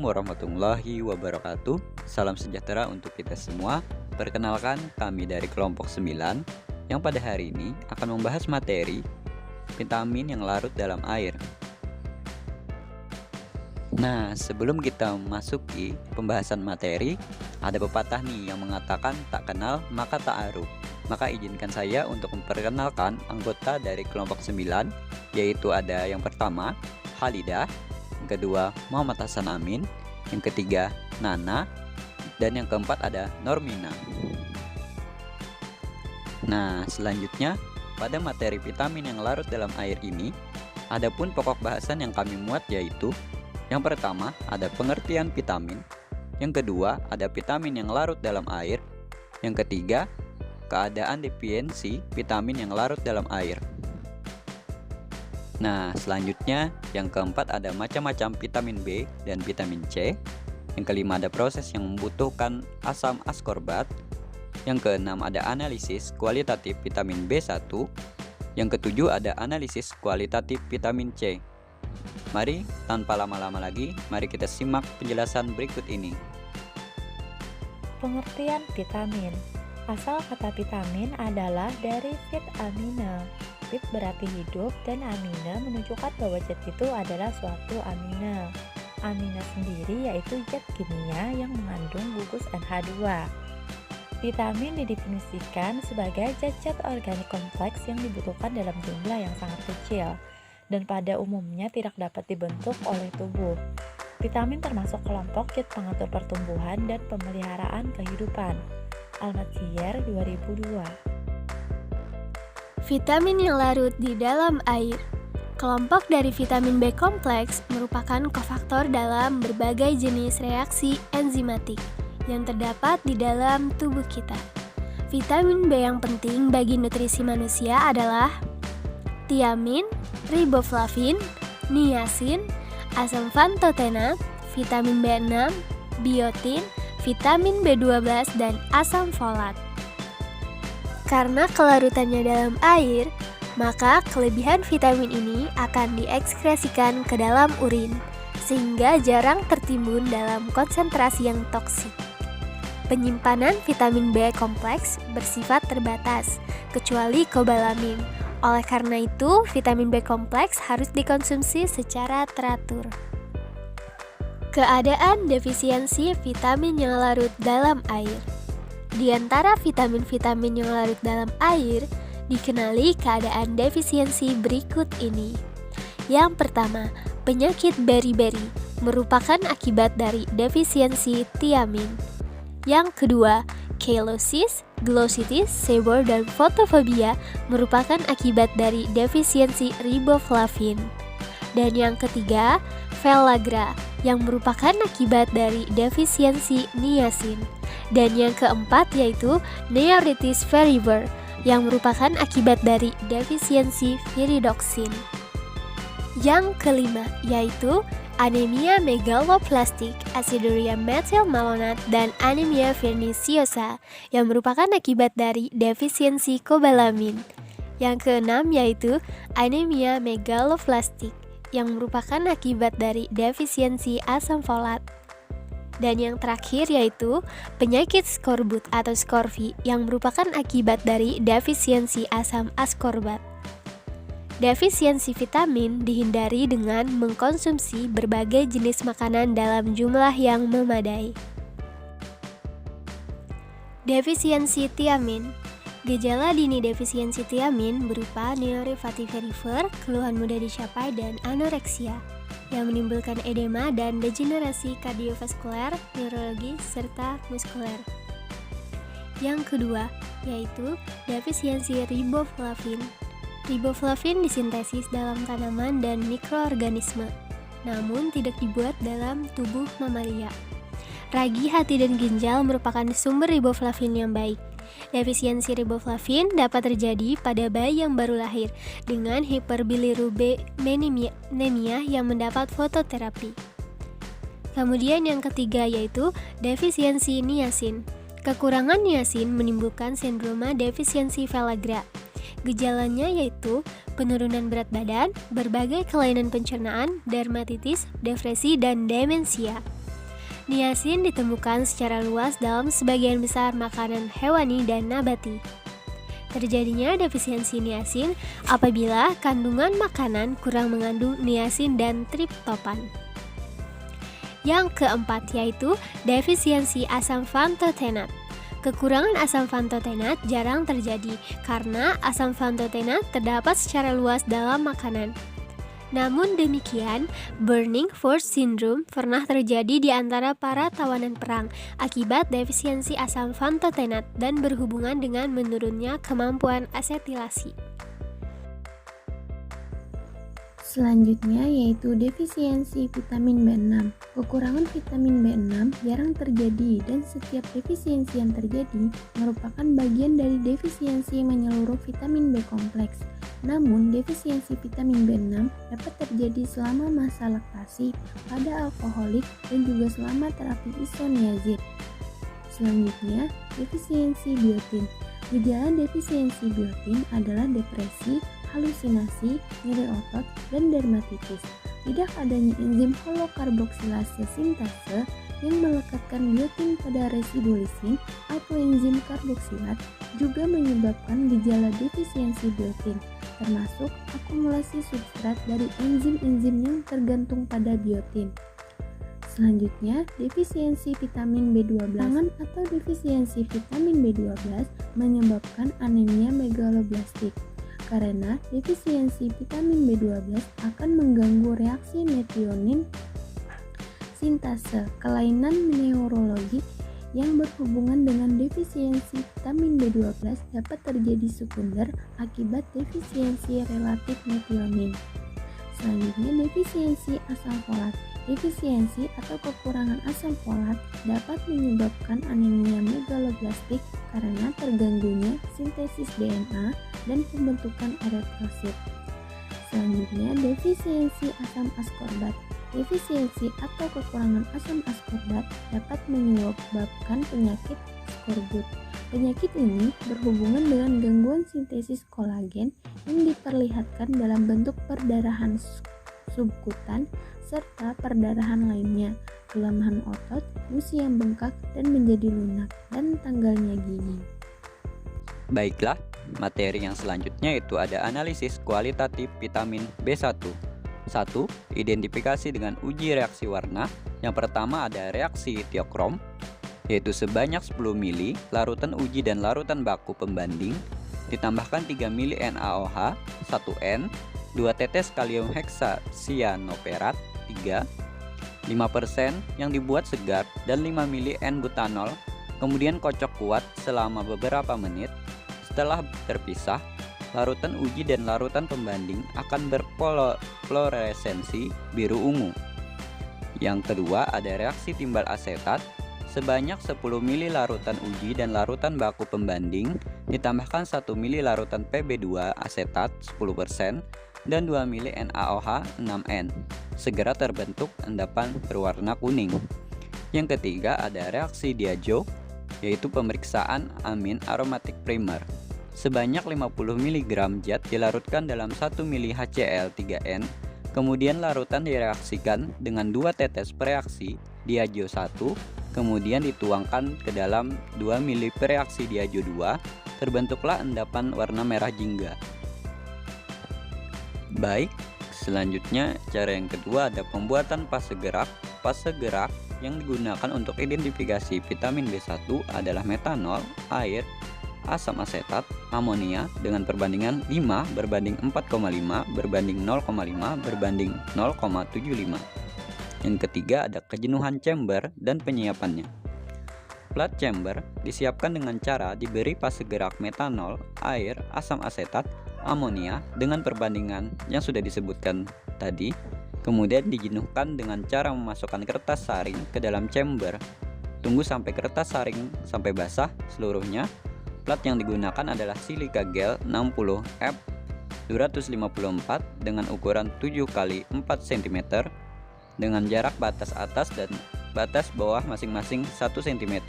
warahmatullahi wabarakatuh. Salam sejahtera untuk kita semua. Perkenalkan, kami dari kelompok 9 yang pada hari ini akan membahas materi vitamin yang larut dalam air. Nah, sebelum kita memasuki pembahasan materi, ada pepatah nih yang mengatakan tak kenal maka tak aruf. Maka izinkan saya untuk memperkenalkan anggota dari kelompok 9, yaitu ada yang pertama, Halidah, yang kedua, Muhammad Hasan Amin, yang ketiga, Nana, dan yang keempat ada Normina. Nah, selanjutnya, pada materi vitamin yang larut dalam air ini, ada pun pokok bahasan yang kami muat yaitu yang pertama, ada pengertian vitamin. Yang kedua, ada vitamin yang larut dalam air. Yang ketiga, keadaan defisiensi vitamin yang larut dalam air. Nah, selanjutnya yang keempat ada macam-macam vitamin B dan vitamin C. Yang kelima ada proses yang membutuhkan asam askorbat. Yang keenam ada analisis kualitatif vitamin B1. Yang ketujuh ada analisis kualitatif vitamin C. Mari tanpa lama-lama lagi, mari kita simak penjelasan berikut ini. Pengertian vitamin. Asal kata vitamin adalah dari fit amina. Fit berarti hidup dan amina menunjukkan bahwa zat itu adalah suatu amina. Amina sendiri yaitu zat kimia yang mengandung gugus NH2. Vitamin didefinisikan sebagai zat-zat organik kompleks yang dibutuhkan dalam jumlah yang sangat kecil dan pada umumnya tidak dapat dibentuk oleh tubuh. Vitamin termasuk kelompok zat pengatur pertumbuhan dan pemeliharaan kehidupan. Almatsier 2002. Vitamin yang larut di dalam air. Kelompok dari vitamin B kompleks merupakan kofaktor dalam berbagai jenis reaksi enzimatik yang terdapat di dalam tubuh kita. Vitamin B yang penting bagi nutrisi manusia adalah tiamin, riboflavin, niacin, asam pantotenat, vitamin B6, biotin, vitamin B12, dan asam folat. Karena kelarutannya dalam air, maka kelebihan vitamin ini akan diekskresikan ke dalam urin, sehingga jarang tertimbun dalam konsentrasi yang toksik. Penyimpanan vitamin B kompleks bersifat terbatas, kecuali kobalamin. Oleh karena itu, vitamin B kompleks harus dikonsumsi secara teratur. Keadaan defisiensi vitamin yang larut dalam air. Di antara vitamin-vitamin yang larut dalam air, dikenali keadaan defisiensi berikut ini. Yang pertama, penyakit beri-beri merupakan akibat dari defisiensi tiamin. Yang kedua, chelosis, glossitis, sebor, dan fotofobia merupakan akibat dari defisiensi riboflavin. Dan yang ketiga, pellagra yang merupakan akibat dari defisiensi niacin. Dan yang keempat yaitu neuritis feriver yang merupakan akibat dari defisiensi viridoksin. Yang kelima yaitu anemia megaloblastik, aciduria methylmalonat, dan anemia perniciosa yang merupakan akibat dari defisiensi kobalamin. Yang keenam yaitu anemia megaloblastik yang merupakan akibat dari defisiensi asam folat. Dan yang terakhir yaitu penyakit skorbut atau skorfi yang merupakan akibat dari defisiensi asam askorbat. Defisiensi vitamin dihindari dengan mengkonsumsi berbagai jenis makanan dalam jumlah yang memadai. Defisiensi tiamin. Gejala dini defisiensi tiamin berupa neuritis feriver, keluhan mudah dicapai, dan anoreksia yang menimbulkan edema dan degenerasi kardiovaskuler, neurologi, serta muskuler. Yang kedua, yaitu defisiensi riboflavin. Riboflavin disintesis dalam tanaman dan mikroorganisme, namun tidak dibuat dalam tubuh mamalia. Ragi, hati, dan ginjal merupakan sumber riboflavin yang baik. Defisiensi riboflavin dapat terjadi pada bayi yang baru lahir dengan hiperbilirubinemia yang mendapat fototerapi. Kemudian yang ketiga yaitu defisiensi niacin. Kekurangan niacin menimbulkan sindroma defisiensi pellagra. Gejalanya yaitu penurunan berat badan, berbagai kelainan pencernaan, dermatitis, depresi, dan demensia. Niacin ditemukan secara luas dalam sebagian besar makanan hewani dan nabati. Terjadinya defisiensi niacin apabila kandungan makanan kurang mengandung niacin dan triptopan. Yang keempat yaitu defisiensi asam pantotenat. Kekurangan asam pantotenat jarang terjadi karena asam pantotenat terdapat secara luas dalam makanan. Namun demikian, burning force syndrome pernah terjadi di antara para tawanan perang akibat defisiensi asam pantotenat dan berhubungan dengan menurunnya kemampuan asetilasi. Selanjutnya yaitu defisiensi vitamin B6. Kekurangan vitamin B6 jarang terjadi dan setiap defisiensi yang terjadi merupakan bagian dari defisiensi menyeluruh vitamin B kompleks. Namun, defisiensi vitamin B6 dapat terjadi selama masa laktasi, pada alkoholik, dan juga selama terapi isoniazid. Selanjutnya, defisiensi biotin. Gejala defisiensi biotin adalah depresi, halusinasi, nyeri otot, dan dermatitis. Tidak adanya enzim holokarboksilase sintase yang melekatkan biotin pada residu lisin atau enzim karboksilat juga menyebabkan gejala defisiensi biotin, termasuk akumulasi substrat dari enzim-enzim yang tergantung pada biotin. Selanjutnya, defisiensi vitamin B12. Kekurangan atau defisiensi vitamin B12 menyebabkan anemia megaloblastik. Karena defisiensi vitamin B12 akan mengganggu reaksi metionin sintase. Kelainan neurologik yang berhubungan dengan defisiensi vitamin B12 dapat terjadi sekunder akibat defisiensi relatif metionin. Selanjutnya, defisiensi asam folat. Defisiensi atau kekurangan asam folat dapat menyebabkan anemia megaloblastik karena terganggunya sintesis DNA dan pembentukan eritrosit. Selanjutnya, defisiensi asam askorbat. Defisiensi atau kekurangan asam askorbat dapat menyebabkan penyakit skorbut. Penyakit ini berhubungan dengan gangguan sintesis kolagen yang diperlihatkan dalam bentuk perdarahan subkutan serta perdarahan lainnya, kelemahan otot, gusi yang bengkak dan menjadi lunak, dan tanggalnya gigi. Baiklah, materi yang selanjutnya itu ada analisis kualitatif vitamin B1. 1. Identifikasi dengan uji reaksi warna. Yang pertama ada reaksi tiokrom, yaitu sebanyak 10 mili larutan uji dan larutan baku pembanding, ditambahkan 3 mili NaOH, 1 N, 2 tetes kalium heksasianoperat, 3, 5% yang dibuat segar, dan 5 mili N-butanol, kemudian kocok kuat selama beberapa menit. Setelah terpisah, larutan uji dan larutan pembanding akan berfluoresensi biru ungu. Yang kedua ada reaksi timbal asetat. Sebanyak 10 mili larutan uji dan larutan baku pembanding, ditambahkan 1 mili larutan Pb2 asetat 10% dan 2 mili NaOH 6N. Segera terbentuk endapan berwarna kuning. Yang ketiga ada reaksi Diageo, yaitu pemeriksaan amin aromatic primer. Sebanyak 50 mg zat dilarutkan dalam 1 mili HCl3N, kemudian larutan direaksikan dengan 2 tetes pereaksi Diageo 1, kemudian dituangkan ke dalam 2 mili pereaksi Diageo 2, terbentuklah endapan warna merah jingga. Baik, selanjutnya cara yang kedua ada pembuatan fase gerak. Fase gerak yang digunakan untuk identifikasi vitamin B1 adalah metanol, air, asam asetat, amonia dengan perbandingan 5 berbanding 4,5 berbanding 0,5 berbanding 0,75. Yang ketiga ada kejenuhan chamber dan penyiapannya. Plat chamber disiapkan dengan cara diberi fase gerak metanol, air, asam asetat, amonia dengan perbandingan yang sudah disebutkan tadi. Kemudian dijenuhkan dengan cara memasukkan kertas saring ke dalam chamber. Tunggu sampai kertas saring sampai basah seluruhnya. Plat yang digunakan adalah silika gel 60F 254 dengan ukuran 7 x 4 cm dengan jarak batas atas dan batas bawah masing-masing 1 cm.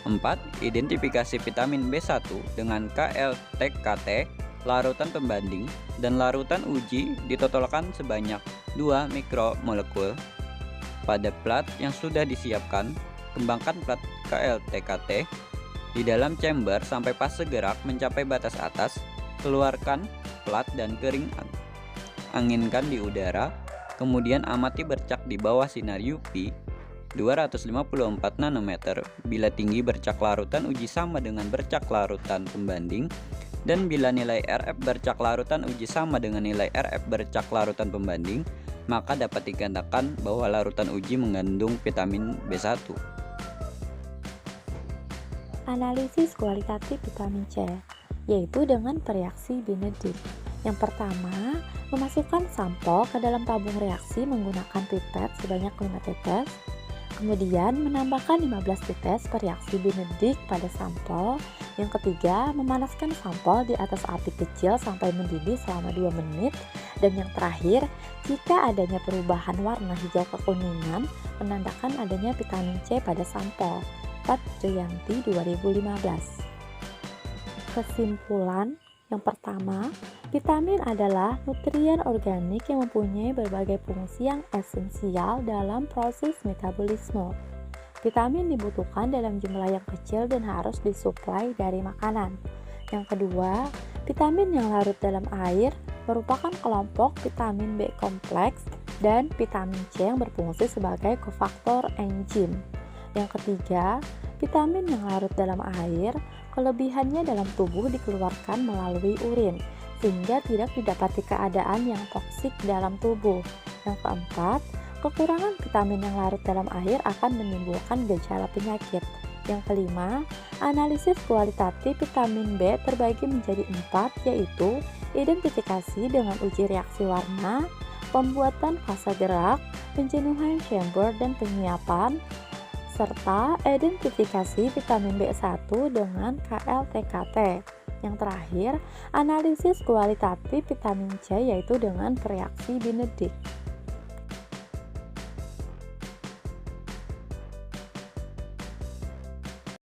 4. Identifikasi vitamin B1 dengan KLTKT, larutan pembanding, dan larutan uji ditotolkan sebanyak 2 mikromolekul. Pada plat yang sudah disiapkan, kembangkan plat KLTKT di dalam chamber sampai fase gerak mencapai batas atas. Keluarkan plat dan anginkan di udara. Kemudian amati bercak di bawah sinar UV 254 nanometer bila tinggi bercak larutan uji sama dengan bercak larutan pembanding, dan bila nilai RF bercak larutan uji sama dengan nilai RF bercak larutan pembanding, maka dapat dikatakan bahwa larutan uji mengandung vitamin B1. Analisis kualitatif vitamin C, yaitu dengan reaksi Benedict. Yang pertama, memasukkan sampel ke dalam tabung reaksi menggunakan pipet sebanyak 5 tetes. Kemudian menambahkan 15 tetes per reaksi Benedict pada sampel. Yang ketiga, memanaskan sampel di atas api kecil sampai mendidih selama 2 menit. Dan yang terakhir, jika adanya perubahan warna hijau kekuningan, menandakan adanya vitamin C pada sampel. Pat Joyanti 2015. Kesimpulan yang pertama, vitamin adalah nutrien organik yang mempunyai berbagai fungsi yang esensial dalam proses metabolisme. Vitamin dibutuhkan dalam jumlah yang kecil dan harus disuplai dari makanan. Yang kedua, vitamin yang larut dalam air merupakan kelompok vitamin B kompleks dan vitamin C yang berfungsi sebagai kofaktor enzim. Yang ketiga, vitamin yang larut dalam air, kelebihannya dalam tubuh dikeluarkan melalui urin, sehingga tidak didapati keadaan yang toksik dalam tubuh. Yang keempat, kekurangan vitamin yang larut dalam air akan menimbulkan gejala penyakit. Yang kelima, analisis kualitatif vitamin B terbagi menjadi 4, yaitu identifikasi dengan uji reaksi warna, pembuatan fase gerak, penjenuhan chamber dan penyiapan, serta identifikasi vitamin B1 dengan KLTKT. Yang terakhir, analisis kualitatif vitamin C yaitu dengan reaksi Benedict.